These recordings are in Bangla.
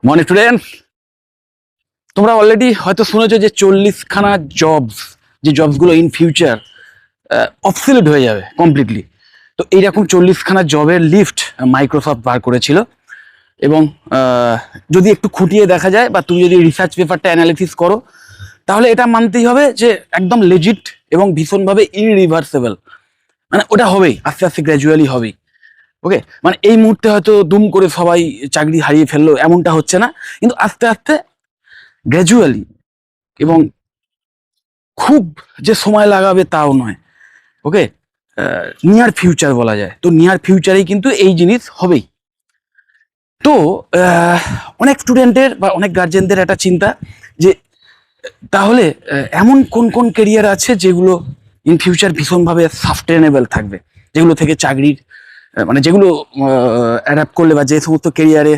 মর্নিং স্টুডেন্ট, তোমরা অলরেডি হয়তো শুনেছো যে 40খানা জবসগুলো ইন ফিউচার অবসলিউট হয়ে যাবে কমপ্লিটলি। তো এইরকম 40খানা জবের লিস্ট মাইক্রোসফট বার করেছিল এবং যদি একটু খুঁটিয়ে দেখা যায় বা তুমি যদি রিসার্চ পেপারটা অ্যানালিসিস করো তাহলে এটা মানতেই হবে যে একদম লেজিট এবং ভীষণভাবে ইরিভার্সেবল। মানে ওটা হবেই, আস্তে আস্তে গ্র্যাজুয়ালি হবেই। ওকে, মানে এই মুহূর্তে হয়তো দুম করে সবাই চাকরি হারিয়ে ফেললো এমনটা হচ্ছে না, কিন্তু আস্তে আস্তে গ্র্যাজুয়ালি, এবং খুব যে সময় লাগাবে তাও নয়। ওকে, নিয়ার ফিউচার বলা যায়, তো নিয়ার ফিউচারেই কিন্তু এই জিনিস হবেই। তো অনেক স্টুডেন্টের বা অনেক গার্জেনদের একটা চিন্তা যে তাহলে এমন কোন কোন কেরিয়ার আছে যেগুলো ইন ফিউচার ভীষণভাবে সাস্টেনেবল থাকবে, যেগুলো থেকে চাকরির মানে যেগুলো অ্যাডাপ্ট করলে বা যে সমস্ত কেরিয়ারে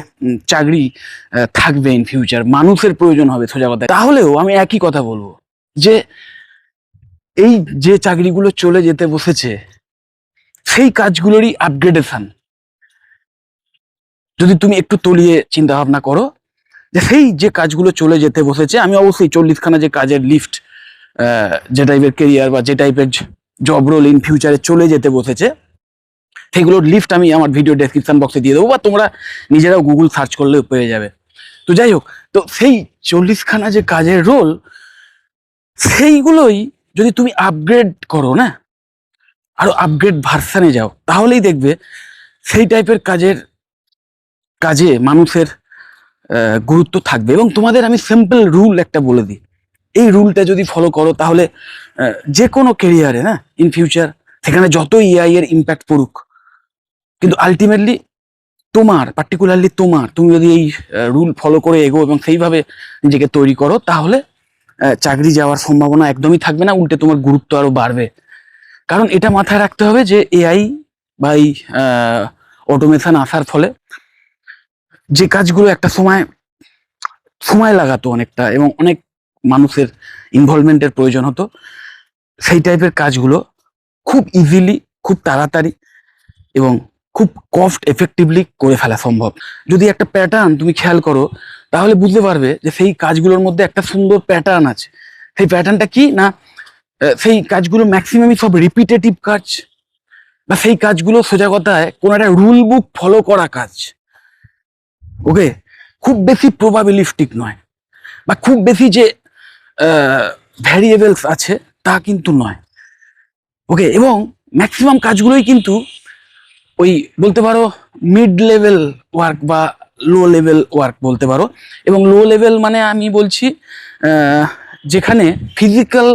চাকরি থাকবে ইন ফিউচার, মানুষের প্রয়োজন হবে সোজা কথা। তাহলেও আমি একই কথা বলবো যে এই যে চাকরিগুলো চলে যেতে বসেছে সেই কাজগুলোরই আপগ্রেডেশন যদি তুমি একটু তলিয়ে চিন্তা ভাবনা করো, যে সেই যে কাজগুলো চলে যেতে বসেছে, আমি অবশ্যই 40খানা যে কাজের লিস্ট, যে টাইপের কেরিয়ার বা যে টাইপের জব রোল ইন ফিউচারে চলে যেতে বসেছে সেগুলোর লিস্ট আমি আমার ভিডিও ডেসক্রিপশন বক্সে দিয়ে দেবো, বা তোমরা নিজেরাও গুগল সার্চ করলেও পেয়ে যাবে। তো যাই হোক, তো সেই 40খানা যে কাজের রোল সেইগুলোই যদি তুমি আপগ্রেড করো না, আরো আপগ্রেড ভার্সানে যাও, তাহলেই দেখবে সেই টাইপের কাজে মানুষের গুরুত্ব থাকবে। এবং তোমাদের আমি সিম্পল রুল একটা বলে দিই, এই রুলটা যদি ফলো করো তাহলে যে কোনো কেরিয়ারে না ইন ফিউচার, সেখানে যত এআই এর ইম্প্যাক্ট পড়ুক, কিন্তু আলটিমেটলি পার্টিকুলারলি তুমি যদি এই রুল ফলো করে এগো এবং সেইভাবে নিজেকে তৈরি করো, তাহলে চাকরি যাওয়ার সম্ভাবনা একদমই থাকবে না, উল্টে তোমার গুরুত্ব আরো বাড়বে। কারণ এটা মাথায় রাখতে হবে যে এআই বা এই অটোমেশন আসার ফলে যে কাজগুলো একটা সময় লাগাতো অনেকটা এবং অনেক মানুষের ইনভলভমেন্টের প্রয়োজন হতো, সেই টাইপের কাজগুলো খুব ইজিলি, খুব তাড়াতাড়ি এবং খুব কস্ট এফেক্টিভলি করে ফেলা সম্ভব। যদি একটা প্যাটার্ন তুমি খেয়াল করো তাহলে বুঝতে পারবে যে সেই কাজগুলোর মধ্যে একটা সুন্দর প্যাটার্ন আছে। সেই প্যাটার্নটা কি না, সেই কাজগুলো ম্যাক্সিমামই সব রিপিটেটিভ কাজ, বা সেই কাজগুলো সোজা কথায় কোনো একটা রুল বুক ফলো করা কাজ। ওকে, খুব বেশি প্রবাবিলিস্টিক নয়, বা খুব বেশি যে ভ্যারিয়েবলস আছে তা কিন্তু নয়। ওকে, এবং ম্যাক্সিমাম কাজগুলোই কিন্তু ওই বলতে পারো মিড লেভেল ওয়ার্ক বা লো লেভেল ওয়ার্ক বলতে পারো। এবং লো লেভেল মানে আমি বলছি যেখানে ফিজিক্যাল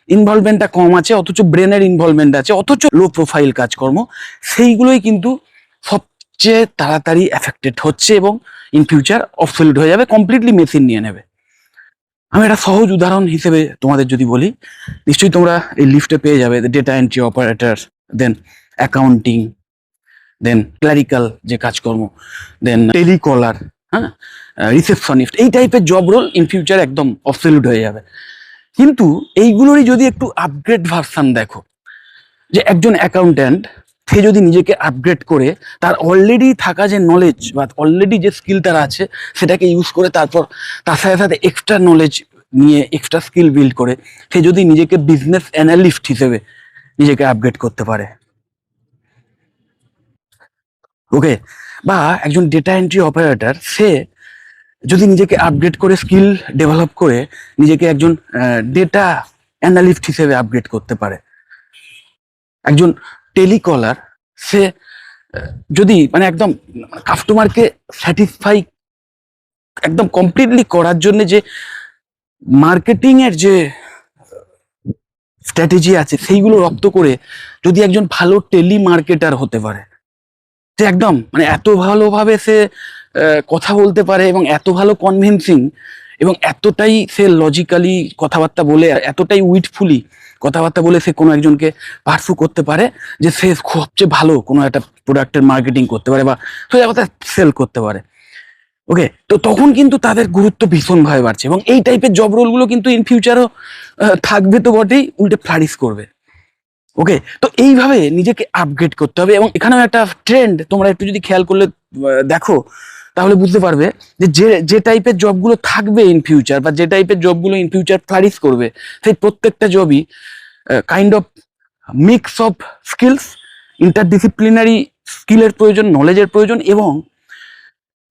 ইনভলভমেন্টটা কম আছে অথচ ব্রেনের ইনভলভমেন্ট আছে, অথচ লো প্রোফাইল কাজকর্ম, সেইগুলোই কিন্তু সবচেয়ে তাড়াতাড়ি এফেক্টেড হচ্ছে এবং ইন ফিউচার অবসলিউট হয়ে যাবে, কমপ্লিটলি মেশিন নিয়ে নেবে। আমি একটা সহজ উদাহরণ হিসেবে তোমাদের যদি বলি, নিশ্চয়ই তোমরা এই লিস্টে পেয়ে যাবে ডেটা এন্ট্রি অপারেটর, দেন অ্যাকাউন্টিং, দেন ক্লারিক্যাল যে কাজকর্ম, দেন টেলিকলার, হ্যাঁ, রিসেপশনিস্ট, এই টাইপের জব রোল ইন ফিউচার একদম অবসলিউট হয়ে যাবে। কিন্তু এইগুলোরই যদি একটু আপগ্রেড ভার্সান দেখো, যে একজন অ্যাকাউন্ট্যান্ট সে যদি নিজেকে আপগ্রেড করে তার অলরেডি থাকা যে নলেজ বা অলরেডি যে স্কিল তার আছে সেটাকে ইউজ করে, তারপর তার সাথে সাথে এক্সট্রা নলেজ নিয়ে এক্সট্রা স্কিল বিল্ড করে সে যদি নিজেকে বিজনেস অ্যানালিস্ট হিসেবে নিজেকে আপগ্রেড করতে পারে, ওকে, বা একজন ডেটা এন্ট্রি অপারেটর সে যদি নিজেকে আপগ্রেড করে স্কিল ডেভেলপ করে নিজেকে একজন ডেটা অ্যানালিস্ট হিসেবে আপগ্রেড করতে পারে, একজন টেলিকলার সে যদি মানে একদম কাস্টমারকে স্যাটিসফাই একদম কমপ্লিটলি করার জন্য যে মার্কেটিং এর যে স্ট্র্যাটেজি আছে সেইগুলো রপ্ত করে যদি একজন ভালো টেলি মার্কেটার হতে পারে, যে একদম মানে এত ভালোভাবে সে কথা বলতে পারে এবং এত ভালো কনভিনসিং এবং এতটাই সে লজিক্যালি কথাবার্তা বলে, এতটাই উইটফুলি কথাবার্তা বলে সে কোনো একজনকে পারসু করতে পারে যে সে সবচেয়ে ভালো কোনো একটা প্রোডাক্টের মার্কেটিং করতে পারে বা সোজা কথা সেল করতে পারে। ওকে, তো তখন কিন্তু তাদের গুরুত্ব ভীষণভাবে বাড়ছে এবং এই টাইপের জব রোলগুলো কিন্তু ইন ফিউচারও থাকবে, তো বটেই, উল্টে ফ্লারিশ করবে। ওকে, তো এইভাবে নিজেকে আপগ্রেড করতে হবে। এবং এখানেও একটা ট্রেন্ড তোমরা একটু যদি খেয়াল করলে দেখো, তাহলে বুঝতে পারবে যে যে যে টাইপের জবগুলো থাকবে ইন ফিউচার, বা যে টাইপের জবগুলো ইন ফিউচার ফ্লারিশ করবে, সেই প্রত্যেকটা জবই kind of mix of skills, interdisciplinary স্কিলের প্রয়োজন, নলেজের প্রয়োজন, এবং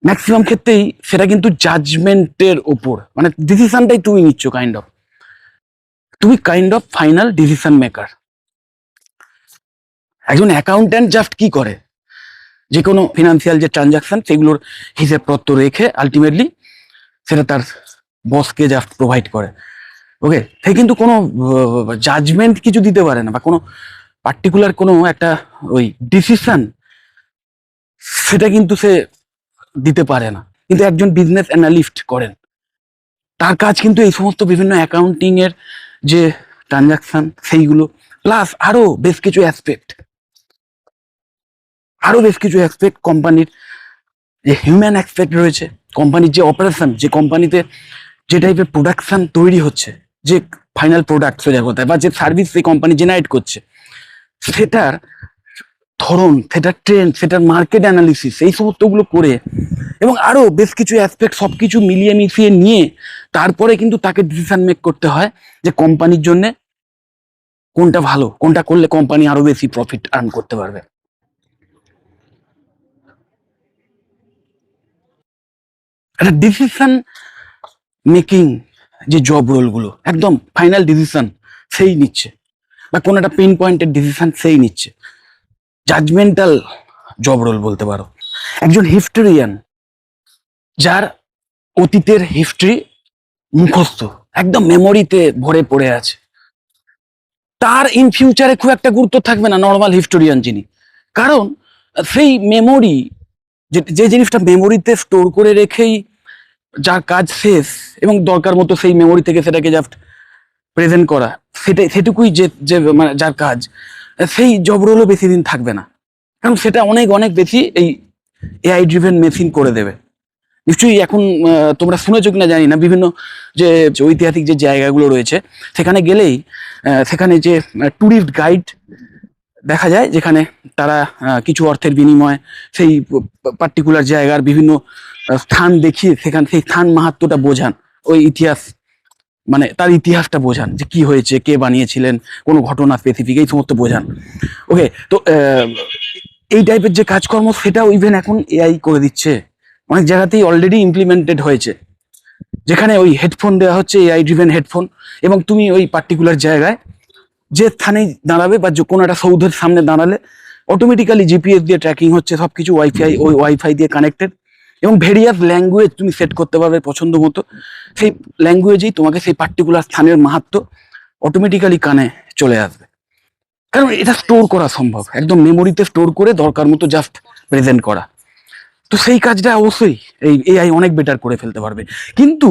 ম্যাক্সিমাম ক্ষেত্রেই সেটা কিন্তু জাজমেন্টের ওপর, মানে ডিসিশনটাই তুমি নিচ্ছ, তুমি kind of final decision maker. একজন অ্যাকাউন্ট্যান্ট জাস্ট কি করে, যে কোনো ফিনান্সিয়াল যে ট্রানজাকশন সেগুলোর হিসেবপত্র রেখে আলটিমেটলি সেটা তার বসকে জাস্ট প্রোভাইড করে। ওকে, সে কিন্তু কোনো জাজমেন্ট কিছু দিতে পারে না, বা কোনো পার্টিকুলার কোনো একটা ওই ডিসিশন সেটা কিন্তু সে দিতে পারে না। কিন্তু একজন বিজনেস অ্যানালিস্ট করেন, তার কাজ কিন্তু এই সমস্ত বিভিন্ন অ্যাকাউন্টিং এর যে ট্রানজাকশন সেইগুলো, প্লাস আরো বেশ কিছু অ্যাসপেক্ট কোম্পানির যে হিউম্যান অ্যাসপেক্ট রয়েছে, কোম্পানির যে অপারেশন, যে কোম্পানিতে যে টাইপের প্রোডাকশন তৈরি হচ্ছে, যে ফাইনাল প্রোডাক্ট সোজা কথায়, বা যে সার্ভিস সেই কোম্পানি জেনারেট করছে, সেটার ধরন, সেটার ট্রেন্ড, সেটার মার্কেট অ্যানালিসিস, এই সমস্তগুলো করে, এবং আরো বেশ কিছু অ্যাসপেক্ট সবকিছু মিলিয়ে মিশিয়ে নিয়ে তারপরে কিন্তু তাকে ডিসিশন মেক করতে হয় যে কোম্পানির জন্য কোনটা ভালো, কোনটা করলে কোম্পানি আরো বেশি প্রফিট আর্ন করতে পারবে। একটা ডিসিশন মেকিং যে জব রোলগুলো, একদম ফাইনাল ডিসিশন সেই নিচ্ছে, বা কোনো একটা পিন পয়েন্টের ডিসিশন সেই নিচ্ছে, জাজমেন্টাল জব রোল বলতে পারো। একজন হিস্টোরিয়ান, যার অতীতের হিস্ট্রি মুখস্থ, একদম মেমোরিতে ভরে পড়ে আছে, তার ইন ফিউচারে খুব একটা গুরুত্ব থাকবে না নর্মাল হিস্টোরিয়ান যিনি। কারণ সেই মেমোরি, যে জিনিসটা মেমোরিতে স্টোর করে রেখেই যার কাজ শেষ, এবং দরকার মতো সেই মেমোরি থেকে সেটাকে জাস্ট প্রেজেন্ট করা, সেটুকুই যে যে মানে যার কাজ, সেই জব রোলও বেশি দিন থাকবে না। কারণ সেটা অনেক অনেক বেশি এই এআই ড্রিভেন মেশিন করে দেবে। নিশ্চয়ই এখন তোমরা শুনেছো কিনা জানি না, বিভিন্ন যে ঐতিহাসিক যে জায়গাগুলো রয়েছে সেখানে গেলেই সেখানে যে ট্যুরিস্ট গাইড দেখা যায়, যেখানে তারা কিছু অর্থের বিনিময়ে সেই পার্টিকুলার জায়গার বিভিন্ন স্থান দেখিয়ে সেখানে সেই স্থান মাহাত্ম্যটা বোঝান, ওই ইতিহাস, মানে তার ইতিহাসটা বোঝান, যে কি হয়েছে, কে বানিয়েছিলেন, কোনো ঘটনা স্পেসিফিক, এই সমস্ত বোঝান। ওকে, তো এই টাইপের যে কাজকর্ম সেটাও ইভেন এখন এআই করে দিচ্ছে, অনেক জায়গাতেই অলরেডি ইমপ্লিমেন্টেড হয়েছে, যেখানে ওই হেডফোন দেওয়া হচ্ছে, এআই ড্রিভেন হেডফোন, এবং তুমি ওই পার্টিকুলার জায়গায় যে স্থানেই দাঁড়াবে, বা যে কোনো একটা সৌধের সামনে দাঁড়ালে অটোমেটিক্যালি জিপিএস দিয়ে ট্র্যাকিং হচ্ছে, সবকিছু ওয়াইফাই দিয়ে কানেক্টেড, এবং ভেরিয়াস ল্যাঙ্গুয়েজ তুমি সেট করতে পারবে পছন্দ মতো, সেই ল্যাঙ্গুয়েজেই তোমাকে সেই পার্টিকুলার স্থানের মাহাত্ম্য অটোমেটিক্যালি কানে চলে আসবে। কারণ এটা স্টোর করা সম্ভব, একদম মেমোরিতে স্টোর করে দরকার মতো জাস্ট প্রেজেন্ট করা। তো সেই কাজটা অবশ্যই এই এআই অনেক বেটার করে ফেলতে পারবে। কিন্তু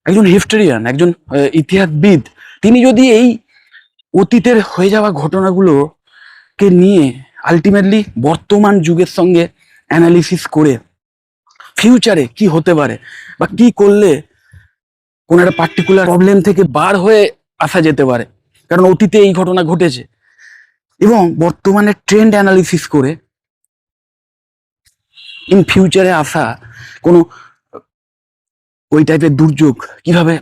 একজন হিস্টোরিয়ান, একজন ইতিহাসবিদ, তিনি যদি এই অতীতের হয়ে যাওয়া ঘটনাগুলোকে নিয়ে আলটিমেটলি বর্তমান যুগের সঙ্গে অ্যানালিসিস করে ফিউচারে কি হতে পারে, বা কি করলে কোন একটা পার্টিকুলার প্রবলেম থেকে বার হয়ে আসা যেতে পারে, কারণ অতীতে এই ঘটনা ঘটেছে, এবং বর্তমানে ট্রেন্ড অ্যানালিসিস করে ইন ফিউচারে আসা কোনো ওই টাইপের দুর্যোগ কিভাবে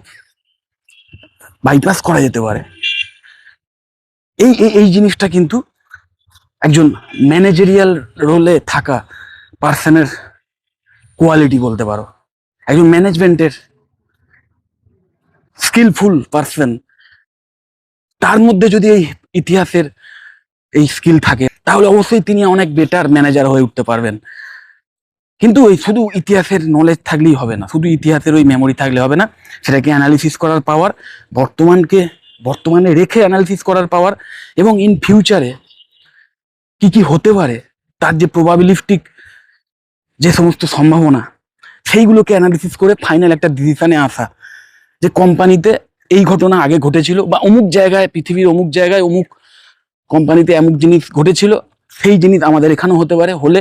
বাইপাস করা যেতে পারে, এই এই এই জিনিসটা কিন্তু একজন ম্যানেজেরিয়াল রোলে থাকা পার্সনের কোয়ালিটি বলতে পারো। একজন ম্যানেজমেন্টের স্কিলফুল পার্সন, তার মধ্যে যদি এই ইতিহাসের এই স্কিল থাকে, তাহলে অবশ্যই তিনি অনেক বেটার ম্যানেজার হয়ে উঠতে পারবেন। কিন্তু ওই শুধু ইতিহাসের নলেজ থাকলেই হবে না, শুধু ইতিহাসের ওই মেমোরি থাকলে হবে না, সেটাকে অ্যানালিসিস করার পাওয়ার, বর্তমানে রেখে অ্যানালিসিস করার পাওয়ার, এবং ইন ফিউচারে কি কি হতে পারে তার যে প্রবাবিলিস্টিক যে সমস্ত সম্ভাবনা, সেইগুলোকে অ্যানালিসিস করে ফাইনাল একটা ডিসিশনে আসা, যে কোম্পানিতে এই ঘটনা আগে ঘটেছিল, বা অমুক জায়গায়, পৃথিবীর অমুক জায়গায় অমুক কোম্পানিতে অমুক জিনিস ঘটেছিল, সেই জিনিস আমাদের এখানেও হতে পারে, হলে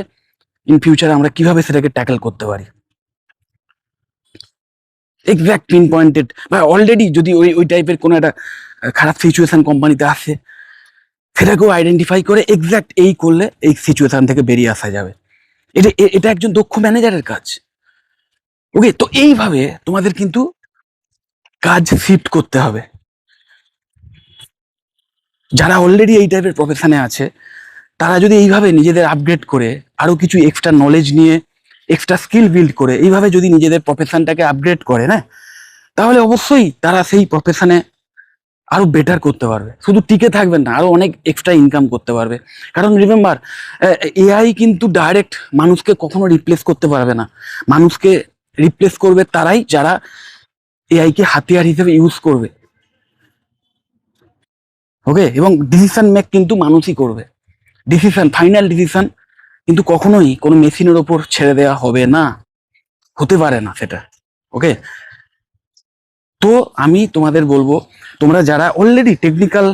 ইন ফিউচারে আমরা কিভাবে সেটাকে ট্যাকেল করতে পারি। এক্স্যাক্ট পিন পয়েন্টেড, বা অলরেডি যদি ওই ওই টাইপের কোনো একটা খারাপ সিচুয়েশন কোম্পানিতে আসে, সেটাকেও আইডেন্টিফাই করে এক্স্যাক্ট এই করলে এই সিচুয়েশন থেকে বেরিয়ে আসা যাবে। এটা একজন দক্ষ ম্যানেজারের কাজ। ওকে, তো এইভাবে তোমাদের কিন্তু কাজ শিফট করতে হবে। যারা অলরেডি এই টাইপের প্রফেশনে আছে তারা যদি এইভাবে নিজেদের আপগ্রেড করে আরো কিছু এক্সট্রা নলেজ নিয়ে, এক্সট্রা স্কিল বিল্ড করে এইভাবে যদি নিজেদের প্রফেশনটাকে আপগ্রেড করে না, তাহলে অবশ্যই তারা সেই প্রফেশনে আরো বেটার করতে পারবে। শুধু টিকে থাকবেন না, আরো অনেক এক্সট্রা ইনকাম করতে পারবে। কারণ রিমেম্বার, এআই কিন্তু ডাইরেক্ট মানুষকে কখনো রিপ্লেস করতে পারবে না। মানুষকে রিপ্লেস করবে তারাই যারা এআই কে হাতিয়ার হিসেবে ইউজ করবে। ওকে, এবং ডিসিশন মেক কিন্তু মানুষই করবে। ডিসিশন, ফাইনাল ডিসিশন কিন্তু কখনোই কোনো মেশিনের ওপর ছেড়ে দেওয়া হবে না, হতে পারে না সেটা। ওকে, তো আমি তোমাদের বলবো, তোমরা যারা অলরেডি টেকনিক্যাল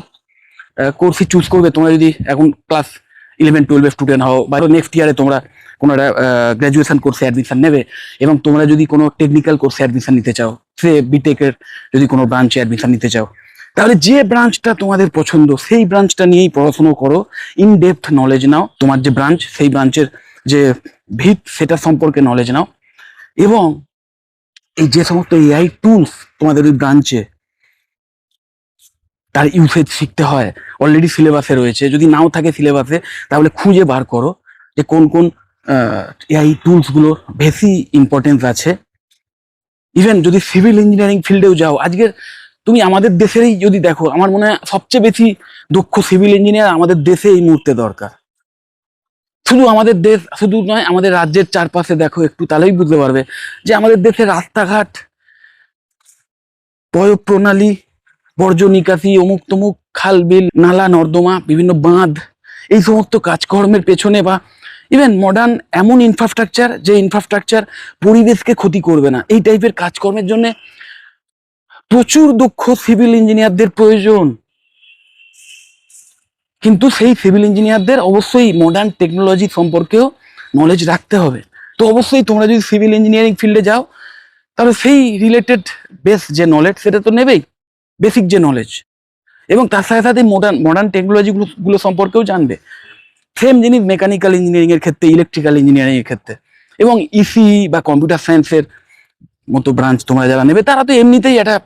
কোর্সই চুজ করবে, তোমরা যদি এখন ক্লাস 11-12 স্টুডেন্ট হও, বা নেক্সট ইয়ারে তোমরা কোনো একটা গ্র্যাজুয়েশন কোর্সে অ্যাডমিশন নেবে, এবং তোমরা যদি কোনো টেকনিক্যাল কোর্সে অ্যাডমিশন নিতে চাও, সে বিটেকের যদি কোনো ব্রাঞ্চে অ্যাডমিশন নিতে চাও, তাহলে যে ব্রাঞ্চটা তোমাদের পছন্দ সেই ব্রাঞ্চটা নিয়েই পড়াশোনা করো। ইন ডেপথ নলেজ নাও, তোমার যে ব্রাঞ্চ সেই ব্রাঞ্চের যে ভিত সেটা সম্পর্কে নলেজ নাও, এবং এই যে সমস্ত এআই টুলস তোমাদের ওই ব্রাঞ্চে তার ইউসেজ শিখতে হয়, অলরেডি সিলেবাসে রয়েছে। যদি নাও থাকে সিলেবাসে, তাহলে খুঁজে বার করো যে কোন কোন এআই টুলস গুলোর বেশি ইম্পর্টেন্স আছে। ইভেন যদি সিভিল ইঞ্জিনিয়ারিং ফিল্ডেও যাও, আজকের তুমি আমাদের দেশেরই যদি দেখো, আমার মনে হয় সবচেয়ে বেশি দক্ষ সিভিল ইঞ্জিনিয়ার আমাদের দেশে এই মুহূর্তে দরকার। শুধু আমাদের দেশ শুধু নয়, আমাদের রাজ্যের চারপাশে দেখো একটু, তাহলেই বুঝতে পারবে যে আমাদের দেশের রাস্তাঘাট, পয় প্রণালী, বর্জ্য নিকাশি, অমুক তমুক, খাল বিল, নালা নর্দমা, বিভিন্ন বাঁধ, এই সমস্ত কাজকর্মের পেছনে, বা ইভেন মডার্ন এমন ইনফ্রাস্ট্রাকচার যে ইনফ্রাস্ট্রাকচার পরিবেশকে ক্ষতি করবে না, এই টাইপের কাজকর্মের জন্য প্রচুর দক্ষ সিভিল ইঞ্জিনিয়ারদের প্রয়োজন। কিন্তু সেই সিভিল ইঞ্জিনিয়ারদের অবশ্যই মডার্ন টেকনোলজি সম্পর্কেও নলেজ রাখতে হবে। তো অবশ্যই তোমরা যদি সিভিল ইঞ্জিনিয়ারিং ফিল্ডে যাও, তাহলে সেই রিলেটেড বেস যে নলেজ সেটা তো নেবেই, বেসিক যে নলেজ, এবং তার সাথে সাথে মডার্ন মডার্ন টেকনোলজি গুলো সম্পর্কেও জানবে। সেম জিনিস মেকানিক্যাল ইঞ্জিনিয়ারিং এর ক্ষেত্রে, ইলেকট্রিক্যাল ইঞ্জিনিয়ারিং এর ক্ষেত্রে, এবং ইসি বা কম্পিউটার সায়েন্সের মতো ব্রাঞ্চ তোমরা যারা নেবে, তারা তো এমনিতেই একটা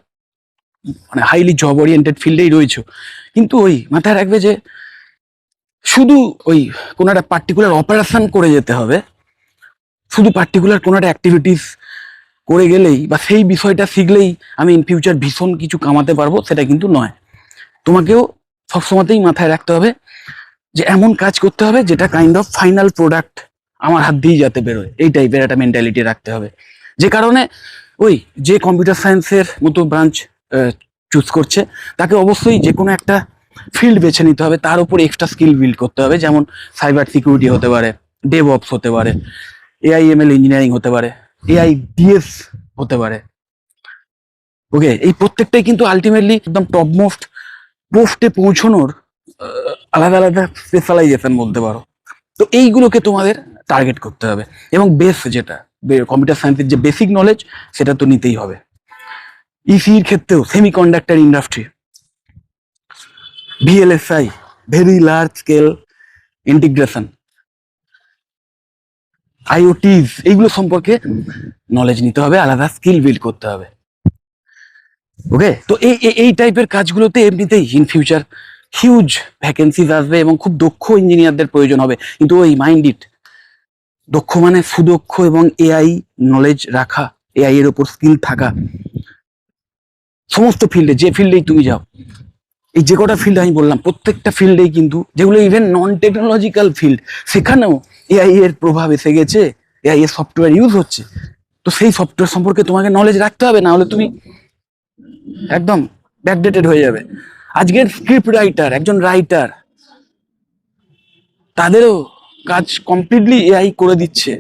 মানে হাইলি জব ওরিয়েন্টেড ফিল্ডেই রয়েছে। কিন্তু ওই মাথায় রাখবে যে শুধু ওই কোনো একটা পার্টিকুলার অপারেশন করে যেতে হবে, শুধু পার্টিকুলার কোনো একটা অ্যাক্টিভিটিস করে গেলেই বা সেই বিষয়টা শিখলেই আমি ইন ফিউচার ভীষণ কিছু কামাতে পারবো, সেটা কিন্তু নয়। তোমাকেও সবসময়তেই মাথায় রাখতে হবে যে এমন কাজ করতে হবে যেটা কাইন্ড অফ ফাইনাল প্রোডাক্ট আমার হাত দিয়েই যাতে বেরোয়, এই টাইপের একটা মেন্টালিটি রাখতে হবে। যে কারণে ওই যে কম্পিউটার সায়েন্সের মতো ব্রাঞ্চ চুজ করছে, তাকে অবশ্যই যে কোনো একটা ফিল্ড বেছে নিতে হবে, তার উপর এক্সট্রা স্কিল বিল্ড করতে হবে। যেমন সাইবার সিকিউরিটি হতে পারে, ডেভঅপস হতে পারে, এআইএমএল ইঞ্জিনিয়ারিং হতে পারে, এআইডিএস হতে পারে। ওকে, এই প্রত্যেকটাই কিন্তু আলটিমেটলি একদম টপ মোস্ট পোস্টে পৌঁছানোর আলাদা আলাদা স্পেশালাইজেশন বলতে পারো। তো এইগুলোকে তোমাদের টার্গেট করতে হবে, এবং বেস যেটা কম্পিউটার সায়েন্সের যে বেসিক নলেজ, সেটা তো নিতেই হবে। ইসির ক্ষেত্রেও semiconductor industry, VLSI, very large scale integration, IoTs, এইগুলো সম্পর্কে নলেজ নিতে হবে, আলাদা স্কিল বিল্ড করতে হবে। ওকে, তো এই টাইপের কাজগুলোতে এমনিতেই ইন ফিউচার হিউজ ভ্যাকেন্সিজ আসবে, এবং খুব দক্ষ ইঞ্জিনিয়ারদের প্রয়োজন হবে। কিন্তু ওই মাইন্ড ইট, দক্ষ মানে সুদক্ষ এবং এআই নলেজ রাখা, এআই এর ওপর স্কিল থাকা। সমস্ত ফিল্ডে, যে ফিল্ডেই তুমি যাও, এই যে কটা ফিল্ড আমি বললাম, প্রত্যেকটা ফিল্ডেই কিন্তু, যেগুলো ইভেন নন টেকনোলজিক্যাল ফিল্ড, সেখানেও এআই এর প্রভাব এসে গেছে, এআই এর সফটওয়্যার ইউজ হচ্ছে। তো সেই সফটওয়্যার সম্পর্কে তোমাকে নলেজ রাখতে হবে, না হলে তুমি একদম ব্যাকডেটেড হয়ে যাবে। আজকের স্ক্রিপ্ট রাইটার, একজন রাইটার, তাদেরও কাজ কমপ্লিটলি এআই করে দিচ্ছে।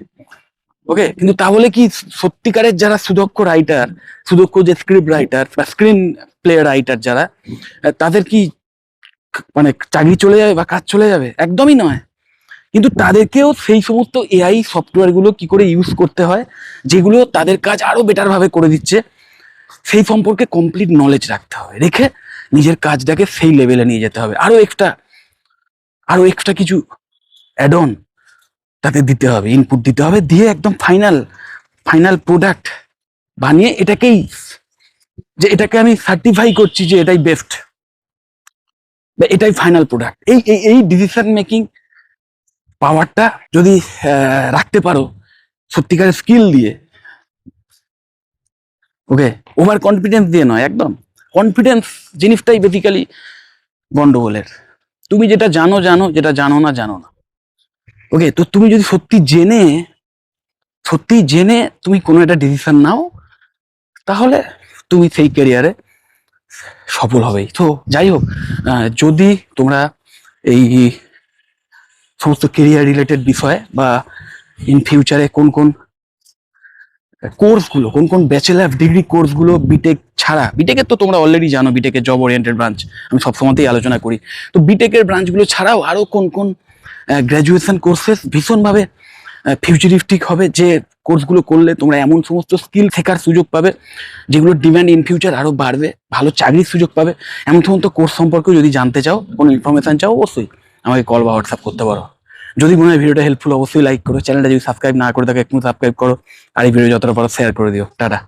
ওকে, কিন্তু তা বলে কি সত্যিকারের যারা সুদক্ষ রাইটার, সুদক্ষ যে স্ক্রিপ্ট রাইটার বা স্ক্রিন প্লে রাইটার যারা, তাদের কি মানে চাকরি চলে যাবে বা কাজ চলে যাবে? একদমই নয়। কিন্তু তাদেরকেও সেই সমস্ত এআই সফটওয়্যার গুলো কি করে ইউজ করতে হয়, যেগুলো তাদের কাজ আরো বেটার ভাবে করে দিচ্ছে, সেই সম্পর্কে কমপ্লিট নলেজ রাখতে হবে। রেখে নিজের কাজটাকে সেই লেভেলে নিয়ে যেতে হবে। আরো এক্সট্রা কিছু অ্যাড অন তাতে দিতে হবে, ইনপুট দিতে হবে, দিয়ে একদম ফাইনাল ফাইনাল প্রোডাক্ট বানিয়ে এটাকেই, যে এটাকে আমি সার্টিফাই করছি যে এটাই বেস্ট বা এটাই ফাইনাল প্রোডাক্ট। এই এই এই ডিসিশন মেকিং পাওয়ারটা যদি রাখতে পারো সত্যিকারের স্কিল দিয়ে, ওকে, ওভার কনফিডেন্স দিয়ে নয়, একদম কনফিডেন্স জিনিসটাই বেসিক্যালি গন্ডগোলের। তুমি যেটা জানো জানো, যেটা জানো না জানো না। ওকে, তো তুমি যদি সত্যি জেনে তুমি কোনো একটা ডিসিশন নাও, তাহলে তুমি সেই ক্যারিয়ারে সফল হবেই। তো যাই হোক, যদি তোমরা এই সমস্ত কেরিয়ার রিলেটেড বিষয়ে বা ইন ফিউচারে কোন কোন কোর্সগুলো, কোন কোন ব্যাচেলার ডিগ্রি কোর্সগুলো বিটেক ছাড়া, বিটেকের তো তোমরা অলরেডি জানো, বিটেকের জব ওরিয়েন্টেড ব্রাঞ্চ আমি সবসময়তেই আলোচনা করি, তো বিটেকের ব্রাঞ্চগুলো ছাড়াও আরও কোন কোন গ্র্যাজুয়েশন কোর্সেস ভীষণভাবে ফিউচারিস্টিক হবে, যে কোর্সগুলো করলে তোমরা এমন সমস্ত স্কিল শেখার সুযোগ পাবে যেগুলোর ডিমান্ড ইন ফিউচার আরও বাড়বে, ভালো চাকরির সুযোগ পাবে। এমন সমস্ত কোর্স সম্পর্কেও যদি জানতে চাও, কোনো ইনফরমেশান চাও, অবশ্যই আমাকে কল বা হোয়াটসঅ্যাপ করতে পারো। যদি মনে হয় ভিডিওটা হেল্পফুল, অবশ্যই লাইক করো, চ্যানেলটা যদি সাবস্ক্রাইব না করে থাকে একটু সাবস্ক্রাইব করো, আর এই ভিডিও যতটা পারো শেয়ার করে দিও। টাটা।